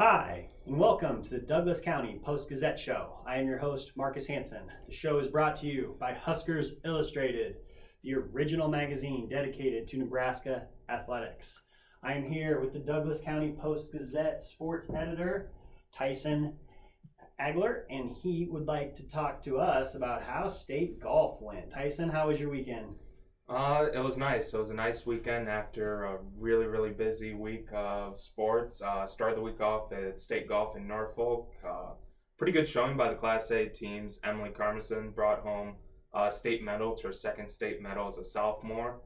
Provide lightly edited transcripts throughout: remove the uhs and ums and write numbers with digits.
Hi, and welcome to the Douglas County Post-Gazette show. I am your host, Marcus Hanson. The show is brought to you by Huskers Illustrated, the original magazine dedicated to Nebraska athletics. I am here with the Douglas County Post-Gazette sports editor, Tyson Agler, and he would like to talk to us about how state golf went. Tyson, how was your weekend? It was nice. It was a nice weekend after a really busy week of sports. Started the week off at state golf in Norfolk. Pretty good showing by the Class A teams. Emily Carmison brought home a state medal, to her second state medal as a sophomore.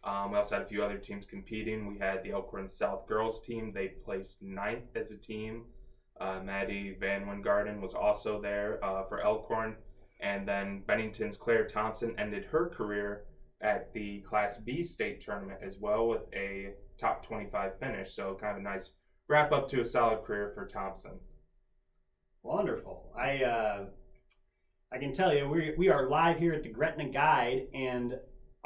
We also had a few other teams competing. We had the Elkhorn South girls team. They placed ninth as a team. Maddie Van Wingarden was also there for Elkhorn. And then Bennington's Claire Thompson ended her career at the Class B state tournament as well with a top 25 finish. So kind of a nice wrap up to a solid career for Thompson. Wonderful. I can tell you we are live here at the Gretna Guide, and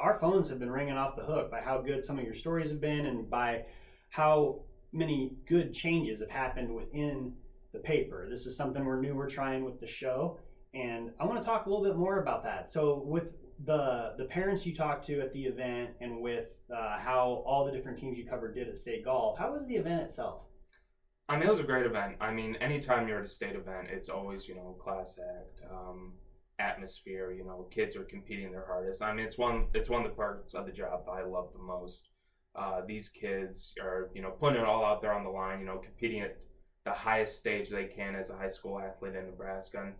our phones have been ringing off the hook by how good some of your stories have been and by how many good changes have happened within the paper. This is something we're trying with the show, and I want to talk a little bit more about that. So with the parents you talked to at the event and with how all the different teams you covered did at state golf, how was the event itself? I mean, it was a great event. I mean, anytime you're at a state event, it's always, class act, atmosphere, kids are competing their hardest. I mean, it's one of the parts of the job that I love the most. These kids are, putting it all out there on the line, competing at the highest stage they can as a high school athlete in Nebraska. And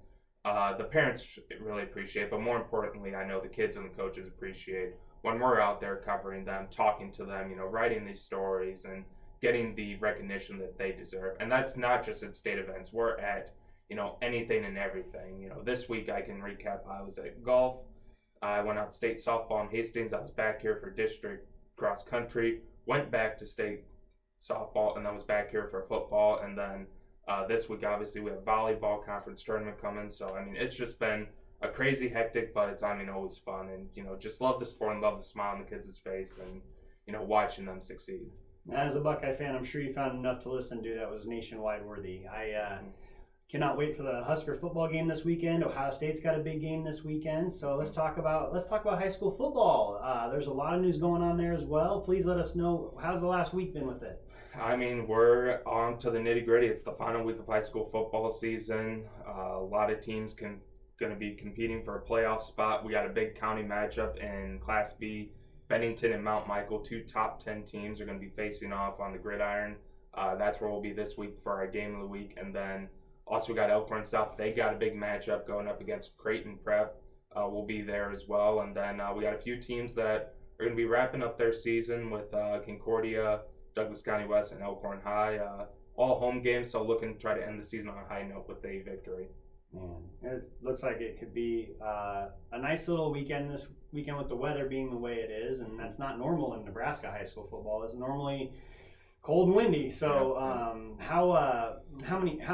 the parents really appreciate, but more importantly, I know the kids and the coaches appreciate when we're out there covering them, talking to them, writing these stories and getting the recognition that they deserve. And that's not just at state events. We're at, anything and everything. This week I can recap. I was at golf. I went out to state softball in Hastings. I was back here for district cross country, went back to state softball, and then was back here for football. And then this week, obviously, we have volleyball conference tournament coming. So, I mean, it's just been a crazy hectic, but it's, always fun. And, just love the sport and love the smile on the kids' face and, watching them succeed. As a Buckeye fan, I'm sure you found enough to listen to that was nationwide worthy. I cannot wait for the Husker football game this weekend. Ohio State's got a big game this weekend. So let's talk about high school football. There's a lot of news going on there as well. Please let us know, how's the last week been with it? I mean, we're on to the nitty gritty. It's the final week of high school football season. A lot of teams going to be competing for a playoff spot. We got a big county matchup in Class B. Bennington and Mount Michael, two top 10 teams, are going to be facing off on the gridiron. That's where we'll be this week for our game of the week. And then also we got Elkhorn South. They got a big matchup going up against Creighton Prep. We'll be there as well. And then we got a few teams that are going to be wrapping up their season with Concordia, Douglas County West, and Elkhorn High. All home games, so looking to try to end the season on a high note with a victory. Man, it looks like it could be a nice little weekend this weekend with the weather being the way it is, and that's not normal in Nebraska high school football. It's normally cold and windy. So,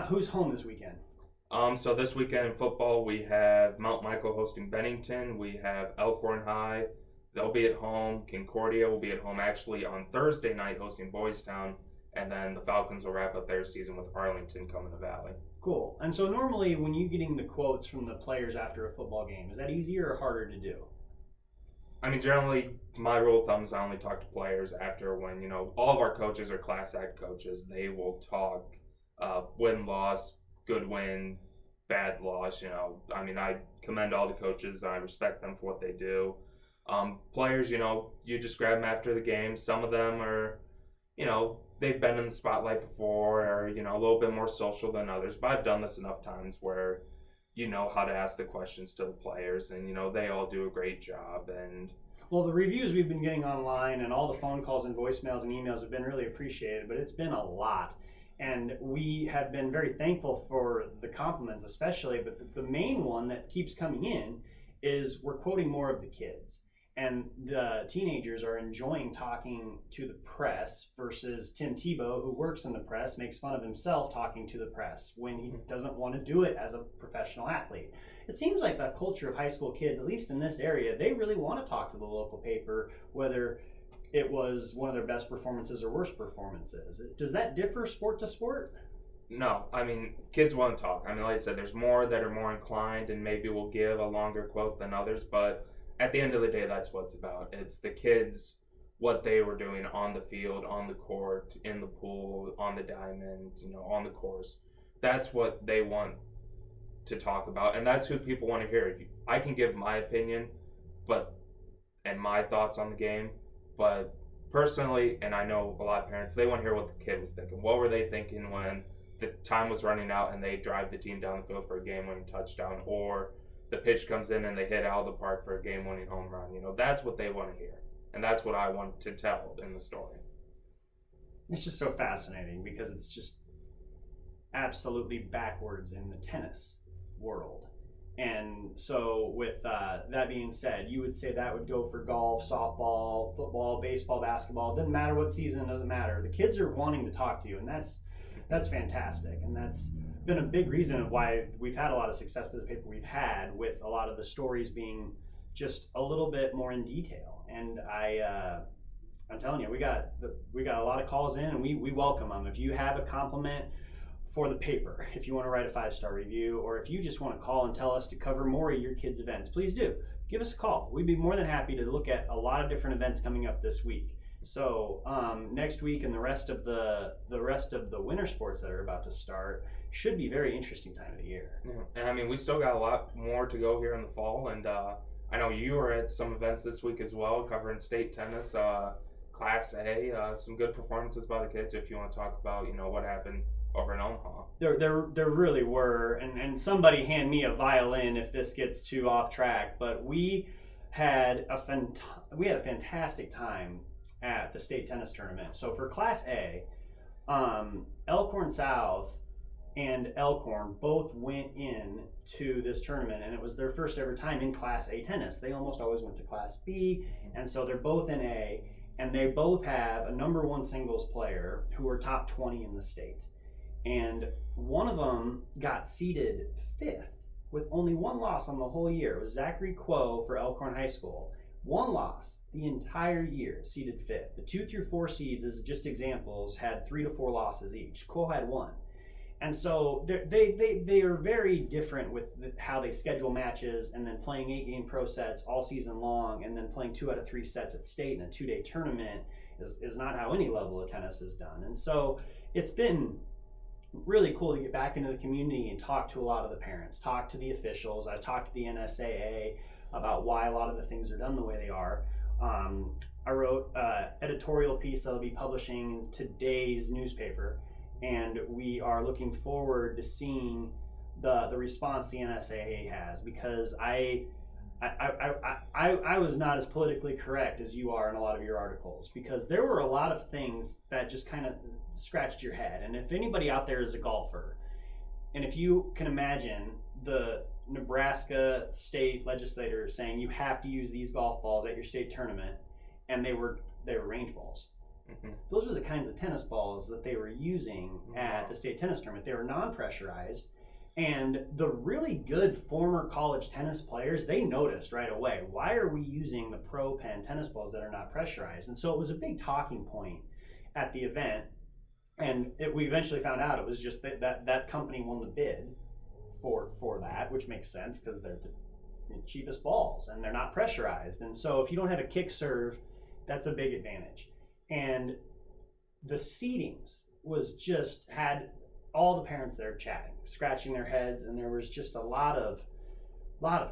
who's home this weekend? So this weekend in football, we have Mount Michael hosting Bennington. We have Elkhorn High. They'll be at home. Concordia will be at home actually on Thursday night hosting Boys Town. And then the Falcons will wrap up their season with Arlington coming to Valley. Cool. And so normally when you're getting the quotes from the players after a football game, is that easier or harder to do? I mean, generally, my rule of thumb is I only talk to players after when, all of our coaches are class act coaches. They will talk win, loss, good win, bad loss. I mean, I commend all the coaches. I respect them for what they do. Players, you just grab them after the game. Some of them are, they've been in the spotlight before or, a little bit more social than others. But I've done this enough times where you know how to ask the questions to the players and, they all do a great job. And well, the reviews we've been getting online and all the phone calls and voicemails and emails have been really appreciated, but it's been a lot. And we have been very thankful for the compliments especially, but the main one that keeps coming in is we're quoting more of the kids. And the teenagers are enjoying talking to the press versus Tim Tebow, who works in the press, makes fun of himself talking to the press when he doesn't want to do it as a professional athlete. It seems like the culture of high school kids, at least in this area, they really want to talk to the local paper, whether it was one of their best performances or worst performances. Does that differ sport to sport? No, I mean, kids want to talk. I mean, like I said, there's more that are more inclined and maybe will give a longer quote than others, but at the end of the day, that's what it's about. It's the kids, what they were doing on the field, on the court, in the pool, on the diamond, on the course. That's what they want to talk about, and that's who people want to hear. I can give my opinion, but and my thoughts on the game, but personally, and I know a lot of parents, they want to hear what the kid was thinking. What were they thinking when the time was running out and they drive the team down the field for a game-winning touchdown, or the pitch comes in and they hit out of the park for a game-winning home run? That's what they want to hear, and that's what I want to tell in the story. It's just so fascinating because it's just absolutely backwards in the tennis world. And so with that being said, you would say that would go for golf, softball, football, baseball, basketball. It doesn't matter what season, it doesn't matter. The kids are wanting to talk to you, and that's fantastic. And that's been a big reason of why we've had a lot of success with the paper we've had, with a lot of the stories being just a little bit more in detail. And I'm telling you, we got a lot of calls in, and we welcome them. If you have a compliment for the paper, if you want to write a 5-star review, or if you just want to call and tell us to cover more of your kids' events, please do. Give us a call. We'd be more than happy to look at a lot of different events coming up this week. So next week and the rest of the winter sports that are about to start should be very interesting time of the year. Yeah. And I mean, we still got a lot more to go here in the fall, and I know you were at some events this week as well, covering state tennis, Class A, some good performances by the kids. If you want to talk about what happened over in Omaha. There really were, and somebody hand me a violin if this gets too off track, but we had a fantastic time at the state tennis tournament. So for Class A, Elkhorn South and Elkhorn both went in to this tournament, and it was their first ever time in Class A tennis. They almost always went to Class B, and so they're both in A, and they both have a number one singles player who are top 20 in the state. And one of them got seeded 5th with only one loss on the whole year. It was Zachary Quo for Elkhorn High School. One loss the entire year, seeded 5th. The 2 through 4 seeds, as just examples, had 3 to 4 losses each. Quo had 1. And so they are very different with how they schedule matches, and then playing 8-game pro sets all season long, and then playing 2 out of 3 sets at state in a 2-day tournament is not how any level of tennis is done. And so it's been really cool to get back into the community and talk to a lot of the parents, talk to the officials. I talked to the NSAA about why a lot of the things are done the way they are. I wrote an editorial piece that I'll be publishing in today's newspaper, and we are looking forward to seeing the response the NSAA has, because I was not as politically correct as you are in a lot of your articles, because there were a lot of things that just kind of scratched your head. And if anybody out there is a golfer, and if you can imagine the Nebraska state legislator saying you have to use these golf balls at your state tournament, and they were range balls. Mm-hmm. Those were the kinds of tennis balls that they were using at the state tennis tournament. They were non-pressurized, and the really good former college tennis players, they noticed right away, why are we using the Pro Pen tennis balls that are not pressurized? And so it was a big talking point at the event, and we eventually found out it was just that company won the bid for that, which makes sense because they're the cheapest balls and they're not pressurized. And so if you don't have a kick serve, that's a big advantage. And the seedings was just had all the parents there chatting, scratching their heads, and there was just a lot of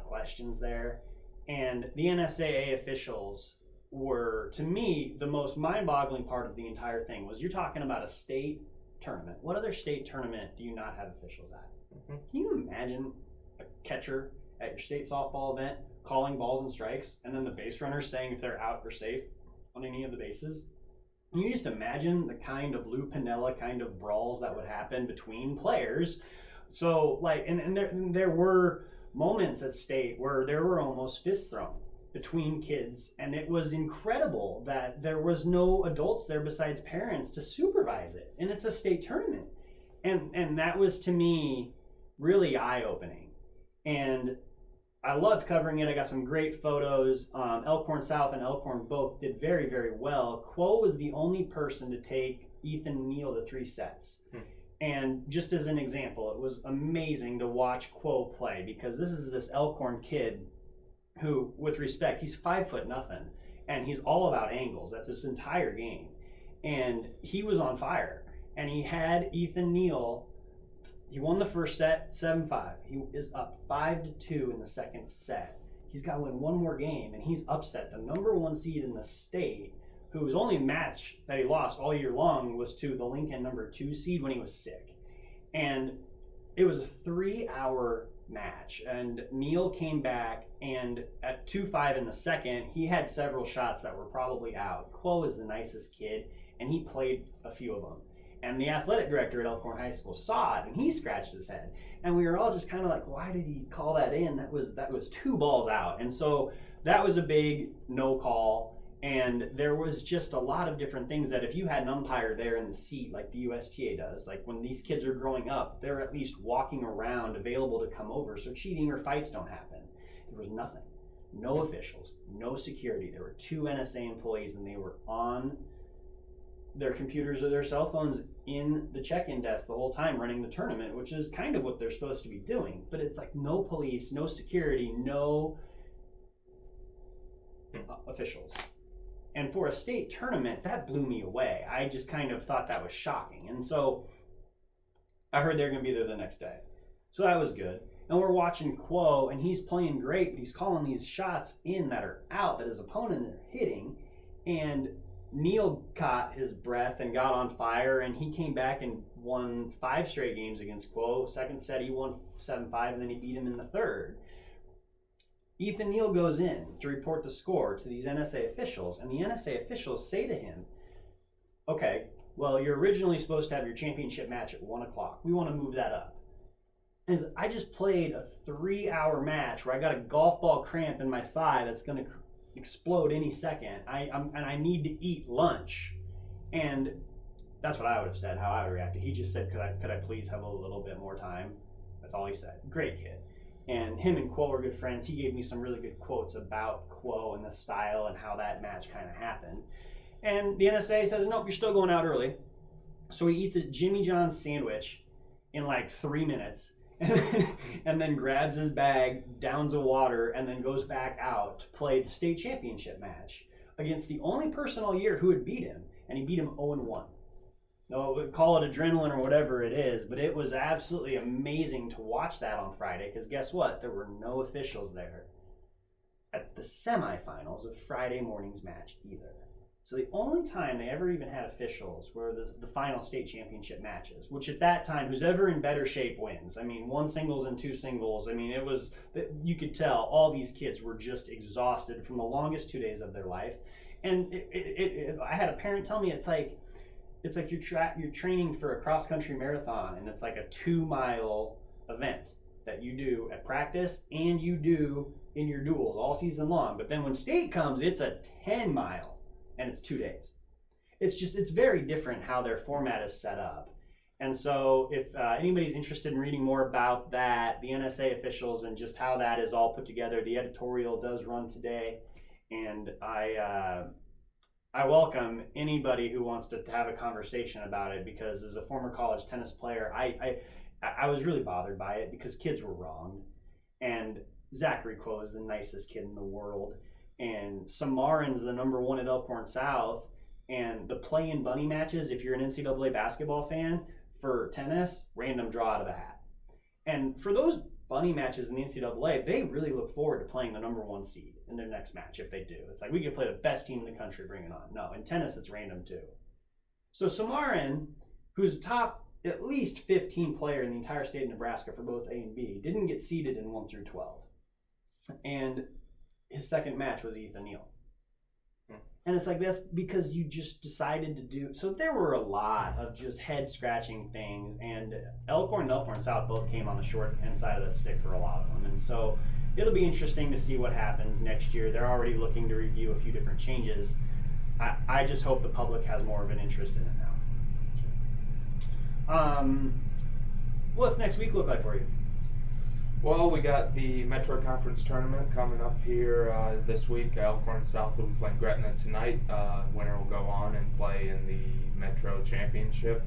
questions there. And the NSAA officials were, to me, the most mind-boggling part of the entire thing was, you're talking about a state tournament. What other state tournament do you not have officials at? Mm-hmm. Can you imagine a catcher at your state softball event calling balls and strikes, and then the base runners saying if they're out or safe on any of the bases? Can you just imagine the kind of Lou Piniella kind of brawls that would happen between players? So, like, and there were moments at state where there were almost fists thrown between kids, and it was incredible that there was no adults there besides parents to supervise it, and it's a state tournament. And that was, to me, really eye-opening. And I loved covering it. I got some great photos. Elkhorn South and Elkhorn both did very, very well. Quo was the only person to take Ethan Neal to 3 sets. And just as an example, it was amazing to watch Quo play because this Elkhorn kid who, with respect, he's 5 foot nothing, and he's all about angles. That's his entire game, and he was on fire. And he had Ethan Neal. He won the first set 7-5. He is up 5-2 in the second set. He's got to win one more game, and he's upset the number 1 seed in the state, whose only match that he lost all year long was to the Lincoln number 2 seed when he was sick. And it was a 3-hour match, and Neal came back, and at 2-5 in the second, he had several shots that were probably out. Quo is the nicest kid, and he played a few of them. And the athletic director at Elkhorn High School saw it, and he scratched his head. And we were all just kind of like, why did he call that in? That was 2 balls out. And so that was a big no call. And there was just a lot of different things that if you had an umpire there in the seat, like the USTA does, like when these kids are growing up, they're at least walking around available to come over so cheating or fights don't happen. There was nothing. No officials, no security. There were 2 NSA employees, and they were on their computers or their cell phones in the check-in desk the whole time running the tournament, which is kind of what they're supposed to be doing. But it's like no police, no security, no officials. And for a state tournament, that blew me away. I just kind of thought that was shocking. And so I heard they're going to be there the next day. So that was good. And we're watching Quo, and he's playing great, but he's calling these shots in that are out that his opponent are hitting. And Neal caught his breath and got on fire, and he came back and won 5 straight games against Quo. Second set, he won 7-5, and then he beat him in the third. Ethan Neal goes in to report the score to these NSA officials, and the NSA officials say to him, okay, well, you're originally supposed to have your championship match at 1 o'clock. We want to move that up. And I just played a 3-hour match where I got a golf ball cramp in my thigh that's going to explode any second. I need to eat lunch. And that's what I would have said, how I would react. He just said, could I please have a little bit more time? That's all he said. Great kid. And him and Quo are good friends. He gave me some really good quotes about Quo and the style and how that match kind of happened. And the NSA says, nope, you're still going out early. So he eats a Jimmy John's sandwich in like 3 minutes. And then grabs his bag, downs of water, and then goes back out to play the state championship match against the only person all year who had beat him, and he beat him 0-1. No, call it adrenaline or whatever it is, but it was absolutely amazing to watch that on Friday, because guess what? There were no officials there at the semifinals of Friday morning's match either. So the only time they ever even had officials were the final state championship matches, which at that time, who's ever in better shape wins. I mean, 1 singles and 2 singles. I mean, it was, you could tell all these kids were just exhausted from the longest 2 days of their life. And I had a parent tell me it's like you're training for a cross-country marathon, and it's like a 2-mile event that you do at practice and you do in your duels all season long. But then when state comes, it's a 10-mile. And it's 2 days. It's very different how their format is set up. And so if anybody's interested in reading more about that, the NSA officials and just how that is all put together, the editorial does run today. And I welcome anybody who wants to have a conversation about it, because as a former college tennis player, I was really bothered by it because kids were wronged. And Zachary Quo is the nicest kid in the world. And Samarin's the number 1 at Elkhorn South, and the play-in bunny matches, if you're an NCAA basketball fan, for tennis, random draw out of the hat. And for those bunny matches in the NCAA, they really look forward to playing the number 1 seed in their next match if they do. It's like, we can play the best team in the country, bring it on. No, in tennis, it's random too. So Samarin, who's a top at least 15 player in the entire state of Nebraska for both A and B, didn't get seeded in 1 through 12. And his second match was Ethan Neal. And it's like, that's because you just decided to do. So there were a lot of just head scratching things, and Elkhorn and Elkhorn South both came on the short end side of the stick for a lot of them. And so it'll be interesting to see what happens next year. They're already looking to review a few different changes. I just hope the public has more of an interest in it now. What's next week look like for you? Well, we got the Metro Conference tournament coming up here this week. Elkhorn South will be playing Gretna tonight. Winner will go on and play in the Metro Championship.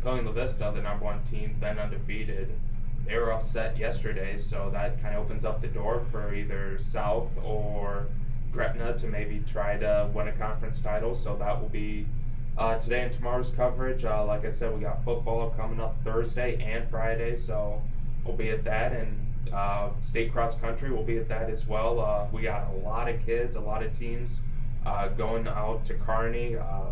Papillion La Vista, the number one team, then undefeated. They were upset yesterday, so that kind of opens up the door for either South or Gretna to maybe try to win a conference title. So that will be today and tomorrow's coverage. Like I said, we got football coming up Thursday and Friday, so we'll be at that. And state cross country will be at that as well. We got a lot of kids, a lot of teams going out to Kearney. I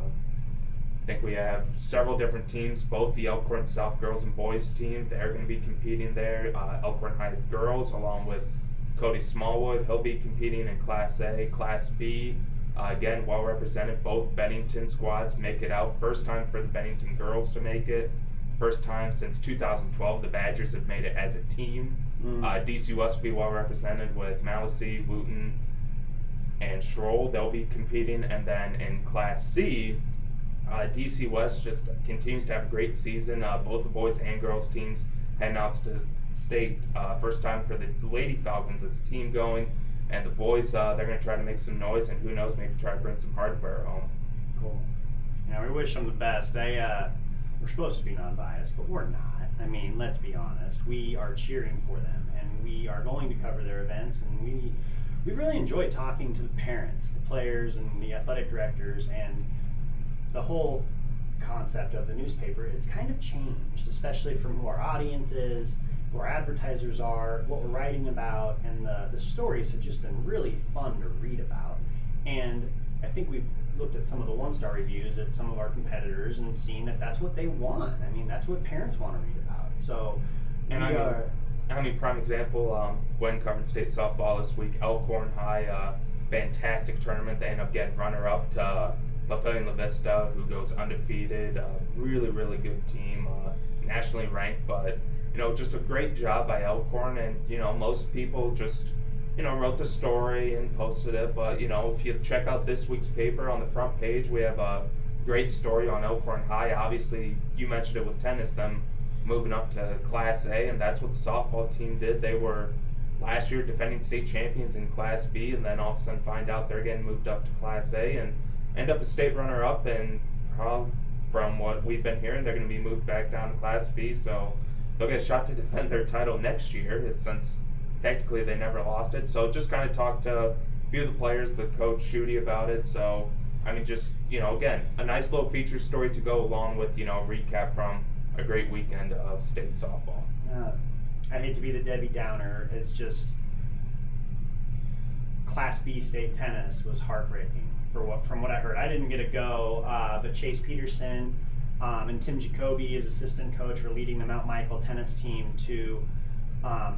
think we have several different teams, both the Elkhorn South girls and boys team. They're going to be competing there. Elkhorn High girls, along with Cody Smallwood, he'll be competing in Class A. Class B, again, well represented. Both Bennington squads make it out. First time for the Bennington girls to make it. First time since 2012 the Badgers have made it as a team. DC West will be well represented with Malice, Wooten, and Schroll. They'll be competing. And then in Class C, DC West just continues to have a great season. Both the boys and girls teams heading out to state. First time for the Lady Falcons as a team going. And the boys, they're going to try to make some noise, and who knows, maybe try to bring some hardware home. Cool. Yeah, we wish them the best. We're supposed to be non-biased, but we're not. I mean, let's be honest. We are cheering for them, and we are going to cover their events, and we really enjoy talking to the parents, the players, and the athletic directors, and the whole concept of the newspaper. It's kind of changed, especially from who our audience is, who our advertisers are, what we're writing about, and the stories have just been really fun to read about. And I think we've looked at some of the one-star reviews at some of our competitors and seen that that's what they want. I mean, that's what parents want to read about. So, and I mean, prime example, when covered state softball this week, Elkhorn High, fantastic tournament. They end up getting runner-up to Papillion La Vista, who goes undefeated. Really, really good team, nationally ranked, but just a great job by Elkhorn. And most people just wrote the story and posted it, but if you check out this week's paper on the front page, we have a great story on Elkhorn High. Obviously, you mentioned it with tennis, them moving up to Class A, and that's what the softball team did. They were last year defending state champions in Class B, and then all of a sudden find out they're getting moved up to Class A and end up a state runner-up, and from what we've been hearing, they're going to be moved back down to Class B, so they'll get a shot to defend their title next year. Since technically they never lost it. So just kind of talked to a few of the players, the coach Shooty, about it. So I mean, just again, a nice little feature story to go along with a recap from a great weekend of state softball. I hate to be the Debbie Downer. It's just Class B state tennis was heartbreaking from what I heard. I didn't get to go, but Chase Peterson and Tim Jacoby, as assistant coach, were leading the Mount Michael tennis team to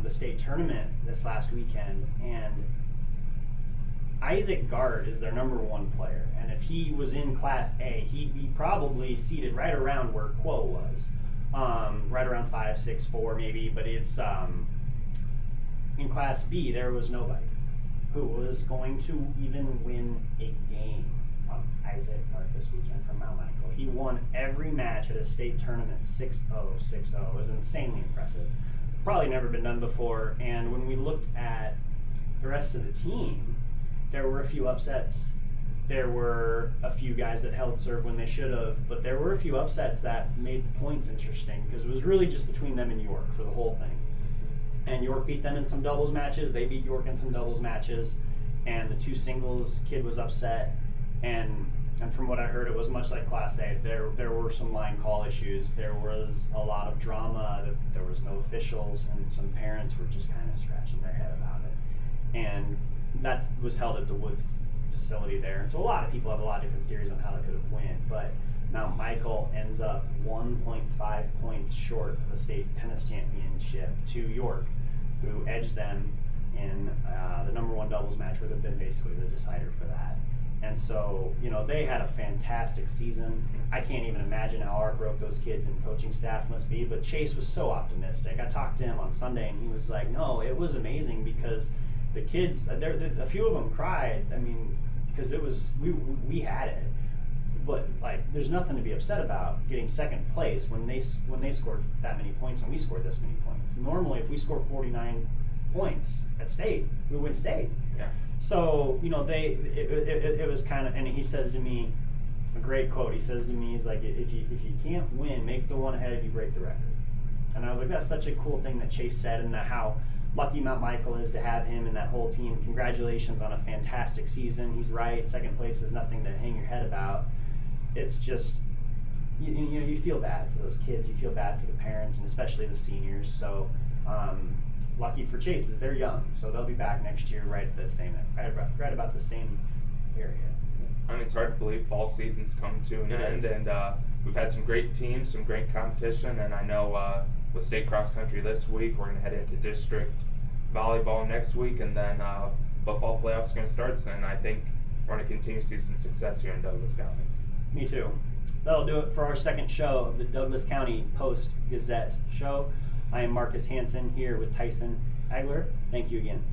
the state tournament this last weekend, and Isaac Gard is their number one player, and if he was in Class A, he'd be probably seated right around where Quo was, right around 5, 6, 4 maybe, but it's in Class B there was nobody who was going to even win a game on Isaac Gard this weekend from Mount Michael. He won every match at a state tournament 6-0, 6-0. It was insanely impressive. Probably never been done before. And when we looked at the rest of the team, there were a few upsets. There were a few guys that held serve when they should have, but there were a few upsets that made the points interesting because it was really just between them and York for the whole thing. And York beat them in some doubles matches. They beat York in some doubles matches, and the two singles kid was upset. And from what I heard, it was much like Class A. There were some line call issues. There was a lot of drama. There was no officials, and some parents were just kind of scratching their head about it. And that was held at the Woods facility there. And so a lot of people have a lot of different theories on how they could have won. But Mount Michael ends up 1.5 points short of the state tennis championship to York, who edged them in the number one doubles match, would have been basically the decider for that. And so, they had a fantastic season. I can't even imagine how heartbroken those kids and coaching staff must be, but Chase was so optimistic. I talked to him on Sunday, and he was like, no, it was amazing because the kids, a few of them cried, because it was, we had it. But, there's nothing to be upset about getting second place when they scored that many points and we scored this many points. Normally, if we score 49 points at state, we win state. Yeah. So, you know, it was kind of, and he says to me, a great quote, he says to me, he's like, if you can't win, make the one ahead of you break the record. And I was like, that's such a cool thing that Chase said, and that how lucky Mount Michael is to have him and that whole team. Congratulations on a fantastic season. He's right, second place is nothing to hang your head about. It's just, you know, you feel bad for those kids, you feel bad for the parents, and especially the seniors. So lucky for Chase is they're young, so they'll be back next year right about the same area. I mean, it's hard to believe fall season's come to an end, and we've had some great teams, some great competition, and I know with state cross country this week, we're going to head into district volleyball next week, and then football playoffs are going to start, and I think we're going to continue to see some success here in Douglas County. Me too. That'll do it for our second show of the Douglas County Post-Gazette show. I am Marcus Hansen here with Tyson Agler. Thank you again.